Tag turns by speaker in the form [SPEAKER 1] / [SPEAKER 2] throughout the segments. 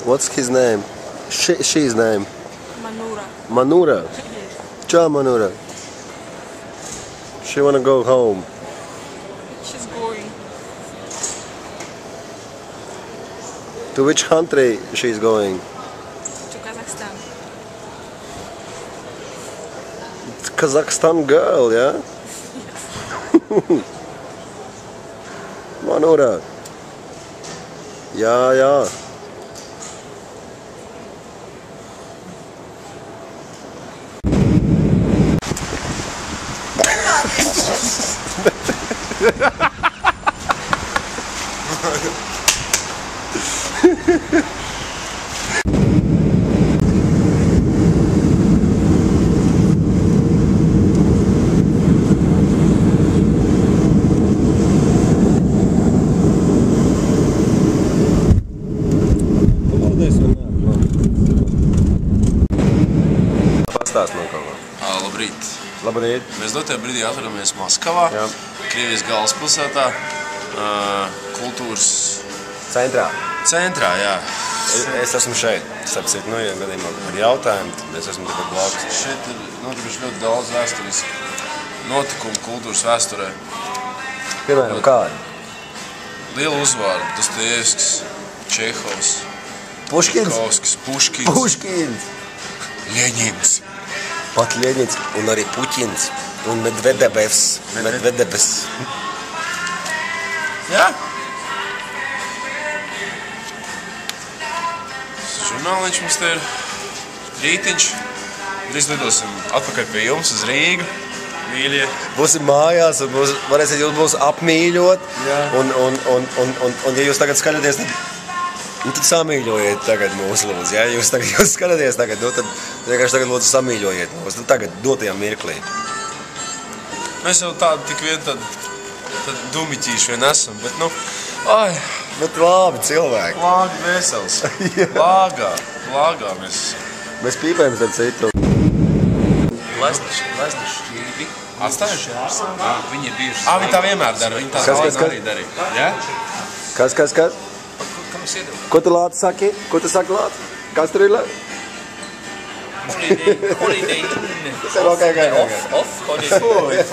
[SPEAKER 1] What's his name? She's name?
[SPEAKER 2] Manura.
[SPEAKER 1] Manura?
[SPEAKER 2] Yes.
[SPEAKER 1] Ciao, Manura. She wanna go home.
[SPEAKER 2] She's going.
[SPEAKER 1] To which country she's going?
[SPEAKER 2] To Kazakhstan.
[SPEAKER 1] It's Kazakhstan girl, yeah?
[SPEAKER 2] Yes.
[SPEAKER 1] Manura. Yeah. Pastāst man kaut ko.
[SPEAKER 3] Labrīt.
[SPEAKER 1] Labrīt.
[SPEAKER 3] Mēs dotajā brīdī atrodamies Maskavā,
[SPEAKER 1] Jā.
[SPEAKER 3] Krievijas galvaspilsētā, kultūras centrā, jā.
[SPEAKER 1] Es esmu šeit. Sapcīt, ja gadījumā par jautājumu, tad es esmu tāpat blakus.
[SPEAKER 3] Šeit ir notikuši ļoti daudz vēsturisku notikumu kultūras vēsturē.
[SPEAKER 1] Piemēram, kādi?
[SPEAKER 3] Liela uzvārda - Dostojevskis, Čehovs,
[SPEAKER 1] Puškins?
[SPEAKER 3] Čaikovskis,
[SPEAKER 1] Puškins.
[SPEAKER 3] Ļeņins.
[SPEAKER 1] Pat Ļeņins un arī Puķins un Medvedevs.
[SPEAKER 3] Jā? Žurnāliņš mums te ir rītiņš. Drīz lidosim atpakaļ pie jums uz Rīgu. Mīļie.
[SPEAKER 1] Būsim mājās un varēsiet jūs mūs apmīļot.
[SPEAKER 3] Jā.
[SPEAKER 1] Un ja jūs tagad skatāties, tad samīļojiet tagad mūs lūdzu. Ja jūs skatāties tagad, tad vienkārši tagad lūdzu samīļojiet mūs. Tagad dotajā mirklī.
[SPEAKER 3] Mēs jau tādi tik vien tad dumiķīši vien esam, bet
[SPEAKER 1] Bet labi cilvēki.
[SPEAKER 3] lāgi vesels. Lāgā mēs esam.
[SPEAKER 1] Mēs pīpējam starp citu.
[SPEAKER 4] Glezna šķīvi.
[SPEAKER 3] Atstājuši?
[SPEAKER 4] Viņi ir bijuši.
[SPEAKER 3] Viņi tā vienmēr dara. Viņi tā
[SPEAKER 1] Kas?
[SPEAKER 3] arī darīja. Ja?
[SPEAKER 1] Kas?
[SPEAKER 4] Kā mēs iedevām?
[SPEAKER 1] Ko tu Lāci saki? Ko tu saki Lāci? Kas tur ir Lāci?
[SPEAKER 4] Holiday.
[SPEAKER 1] Tas ir ok.
[SPEAKER 4] Off holiday.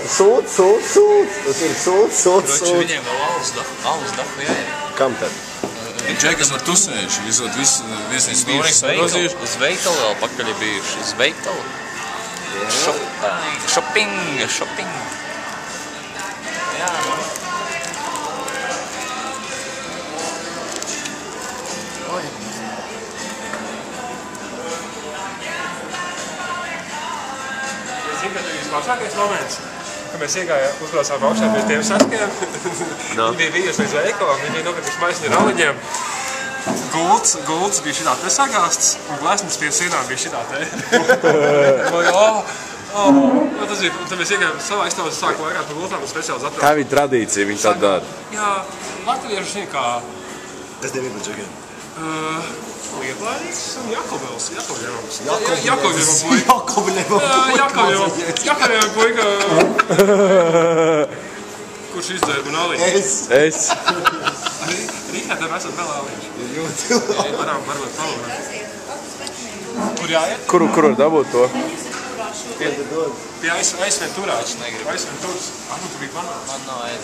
[SPEAKER 1] Sūds. Tas ir sūds.
[SPEAKER 4] Viņiem vēl alus dahu jāiet.
[SPEAKER 1] Kam tad?
[SPEAKER 3] Džekas var tusējuši. Visot viesnīs
[SPEAKER 4] Bijuši
[SPEAKER 3] nozījuši.
[SPEAKER 4] uz veikalu vēl pakaļ ir bijuši. Uz veikalu. Shopping. Jā.
[SPEAKER 5] Zinu, ka tas labākais moments, kad mēs uzbraucām augšā pie tiem saskiem. Viņi bija bijuši līdz veikalam, viņi bija nokatuši maisiņu ar aliņiem. Gults bija šitā te sagāsts, un gleznas pie sienām bija šitā te. Tas bija, tad mēs iegājām savā istabā sāku laikā par gultām un speciāli atbrauc.
[SPEAKER 1] Tā bija tradīcija, viņi tā dara.
[SPEAKER 5] Jā, latvieši zina kā
[SPEAKER 1] Es tev iepaļ džekiem.
[SPEAKER 5] Lieplājīgs un Jakovļevs. Jakovļevam puika. Kurš izdzēra man aliņu?
[SPEAKER 1] Es.
[SPEAKER 5] Rīkādam esat vēl aliņš. Varam varbūt palūnāt. Kur jāiet?
[SPEAKER 1] Kur var dabūt to?
[SPEAKER 5] Pie aizvien turā.
[SPEAKER 4] Negribu.
[SPEAKER 5] Aizvien turās. Tu biji banāns.
[SPEAKER 4] Man nav aiz.